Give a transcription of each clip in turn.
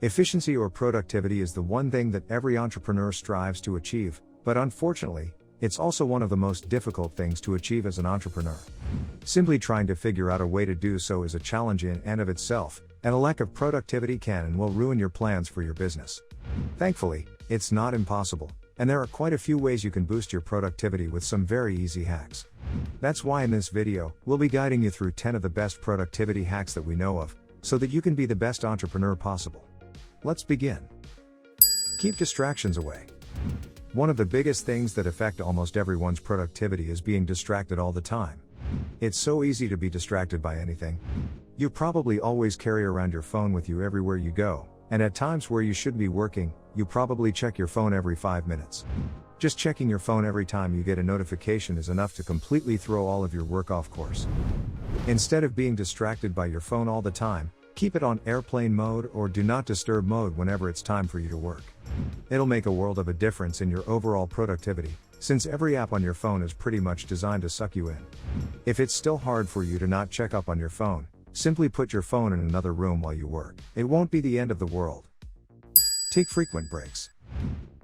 Efficiency or productivity is the one thing that every entrepreneur strives to achieve, but unfortunately, it's also one of the most difficult things to achieve as an entrepreneur. Simply trying to figure out a way to do so is a challenge in and of itself, and a lack of productivity can and will ruin your plans for your business. Thankfully, it's not impossible, and there are quite a few ways you can boost your productivity with some very easy hacks. That's why in this video, we'll be guiding you through 10 of the best productivity hacks that we know of, so that you can be the best entrepreneur possible. Let's begin. Keep distractions away. One of the biggest things that affect almost everyone's productivity is being distracted all the time. It's so easy to be distracted by anything. You probably always carry around your phone with you everywhere you go, and at times where you should be working, you probably check your phone every 5 minutes. Just checking your phone every time you get a notification is enough to completely throw all of your work off course. Instead of being distracted by your phone all the time, keep it on airplane mode or do not disturb mode whenever it's time for you to work. It'll make a world of a difference in your overall productivity, since every app on your phone is pretty much designed to suck you in. If it's still hard for you to not check up on your phone, simply put your phone in another room while you work. It won't be the end of the world. Take frequent breaks.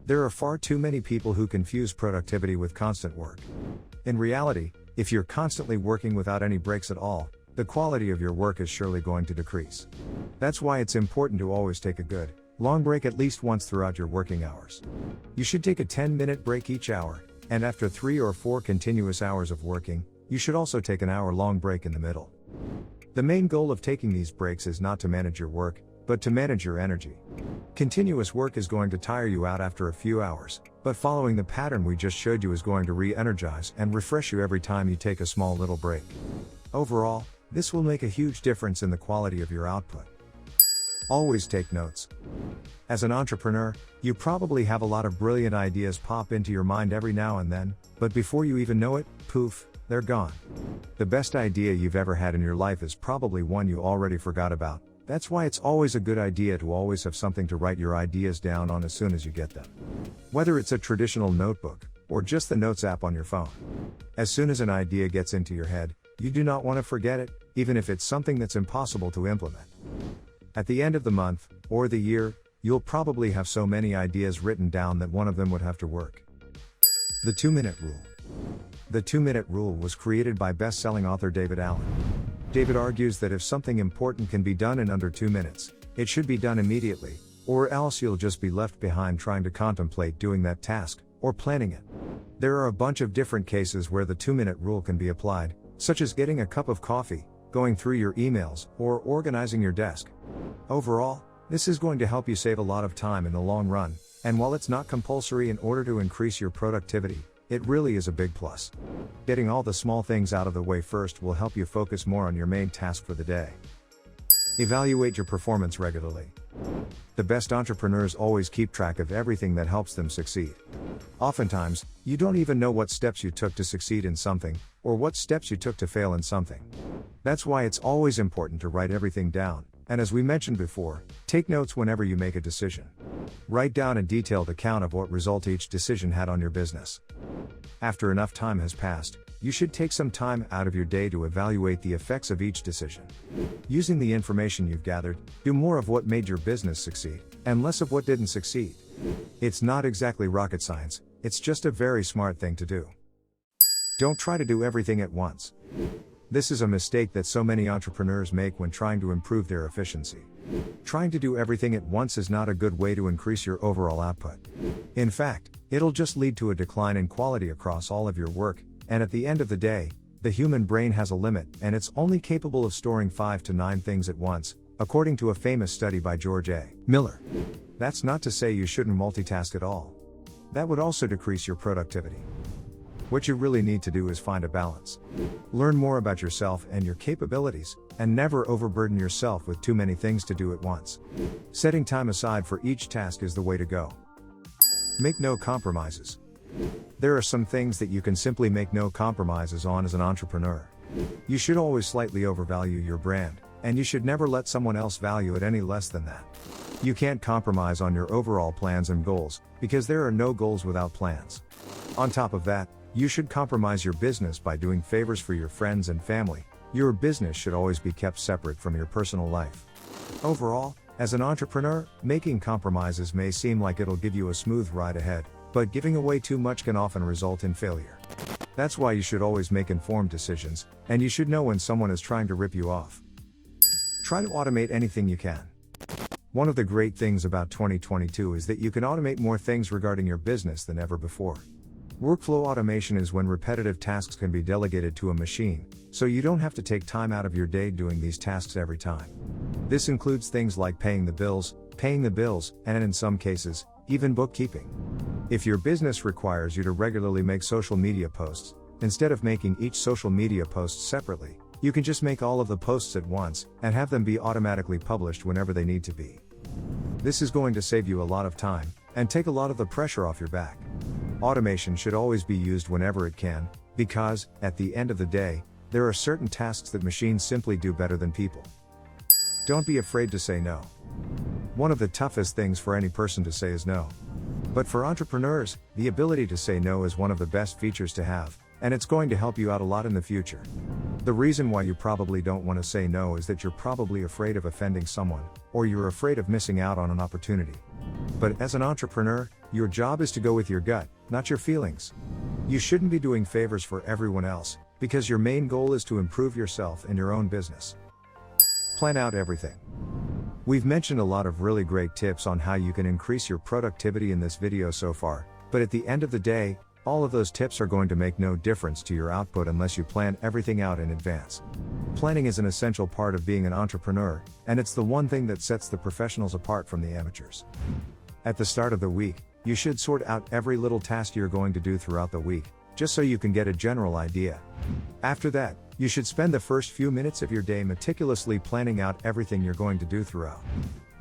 There are far too many people who confuse productivity with constant work. In reality, if you're constantly working without any breaks at all, the quality of your work is surely going to decrease. That's why it's important to always take a good, long break at least once throughout your working hours. You should take a 10-minute break each hour, and after 3 or 4 continuous hours of working, you should also take an hour-long break in the middle. The main goal of taking these breaks is not to manage your work, but to manage your energy. Continuous work is going to tire you out after a few hours, but following the pattern we just showed you is going to re-energize and refresh you every time you take a small little break. Overall, this will make a huge difference in the quality of your output. Always take notes. As an entrepreneur, you probably have a lot of brilliant ideas pop into your mind every now and then, but before you even know it, poof, they're gone. The best idea you've ever had in your life is probably one you already forgot about. That's why it's always a good idea to always have something to write your ideas down on as soon as you get them. Whether it's a traditional notebook, or just the Notes app on your phone. As soon as an idea gets into your head, you do not want to forget it, even if it's something that's impossible to implement. At the end of the month, or the year, you'll probably have so many ideas written down that one of them would have to work. The 2-minute rule. The 2-minute rule was created by best-selling author David Allen. David argues that if something important can be done in under 2 minutes, it should be done immediately, or else you'll just be left behind trying to contemplate doing that task, or planning it. There are a bunch of different cases where the 2-minute rule can be applied, such as getting a cup of coffee, going through your emails, or organizing your desk. Overall, this is going to help you save a lot of time in the long run, and while it's not compulsory in order to increase your productivity, it really is a big plus. Getting all the small things out of the way first will help you focus more on your main task for the day. Evaluate your performance regularly. The best entrepreneurs always keep track of everything that helps them succeed. Oftentimes, you don't even know what steps you took to succeed in something, or what steps you took to fail in something. That's why it's always important to write everything down, and as we mentioned before, take notes whenever you make a decision. Write down a detailed account of what result each decision had on your business. After enough time has passed, you should take some time out of your day to evaluate the effects of each decision. Using the information you've gathered, do more of what made your business succeed, and less of what didn't succeed. It's not exactly rocket science, it's just a very smart thing to do. Don't try to do everything at once. This is a mistake that so many entrepreneurs make when trying to improve their efficiency. Trying to do everything at once is not a good way to increase your overall output. In fact, it'll just lead to a decline in quality across all of your work, and at the end of the day, the human brain has a limit and it's only capable of storing 5 to 9 things at once, according to a famous study by George A. Miller. That's not to say you shouldn't multitask at all. That would also decrease your productivity. What you really need to do is find a balance. Learn more about yourself and your capabilities, and never overburden yourself with too many things to do at once. Setting time aside for each task is the way to go. Make no compromises. There are some things that you can simply make no compromises on as an entrepreneur. You should always slightly overvalue your brand, and you should never let someone else value it any less than that. You can't compromise on your overall plans and goals, because there are no goals without plans. On top of that, you should compromise your business by doing favors for your friends and family. Your business should always be kept separate from your personal life. Overall, As an entrepreneur, making compromises may seem like it'll give you a smooth ride ahead, but giving away too much can often result in failure. That's why you should always make informed decisions, and you should know when someone is trying to rip you off. Try to automate anything you can. One of the great things about 2022 is that you can automate more things regarding your business than ever before. Workflow automation is when repetitive tasks can be delegated to a machine, so you don't have to take time out of your day doing these tasks every time. This includes things like paying the bills, and in some cases, even bookkeeping. If your business requires you to regularly make social media posts, instead of making each social media post separately, you can just make all of the posts at once and have them be automatically published whenever they need to be. This is going to save you a lot of time and take a lot of the pressure off your back. Automation should always be used whenever it can, because, at the end of the day, there are certain tasks that machines simply do better than people. Don't be afraid to say no. One of the toughest things for any person to say is no. But for entrepreneurs, the ability to say no is one of the best features to have, and it's going to help you out a lot in the future. The reason why you probably don't want to say no is that you're probably afraid of offending someone, or you're afraid of missing out on an opportunity. But as an entrepreneur, your job is to go with your gut, not your feelings. You shouldn't be doing favors for everyone else, because your main goal is to improve yourself and your own business. Plan out everything. We've mentioned a lot of really great tips on how you can increase your productivity in this video so far, but at the end of the day, all of those tips are going to make no difference to your output unless you plan everything out in advance. Planning is an essential part of being an entrepreneur, and it's the one thing that sets the professionals apart from the amateurs. At the start of the week, you should sort out every little task you're going to do throughout the week, just so you can get a general idea. After that, you should spend the first few minutes of your day meticulously planning out everything you're going to do throughout.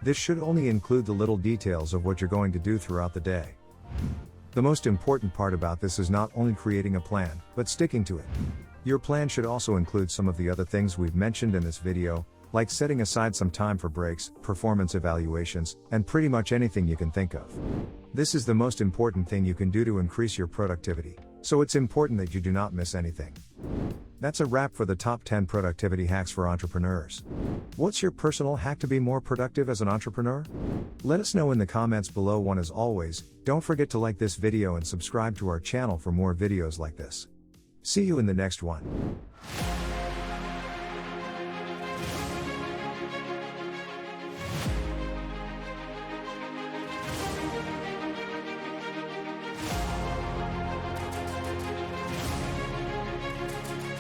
This should only include the little details of what you're going to do throughout the day. The most important part about this is not only creating a plan, but sticking to it. Your plan should also include some of the other things we've mentioned in this video, like setting aside some time for breaks, performance evaluations, and pretty much anything you can think of. This is the most important thing you can do to increase your productivity, so it's important that you do not miss anything. That's a wrap for the top 10 productivity hacks for entrepreneurs. What's your personal hack to be more productive as an entrepreneur? Let us know in the comments below. As always, don't forget to like this video and subscribe to our channel for more videos like this. See you in the next one.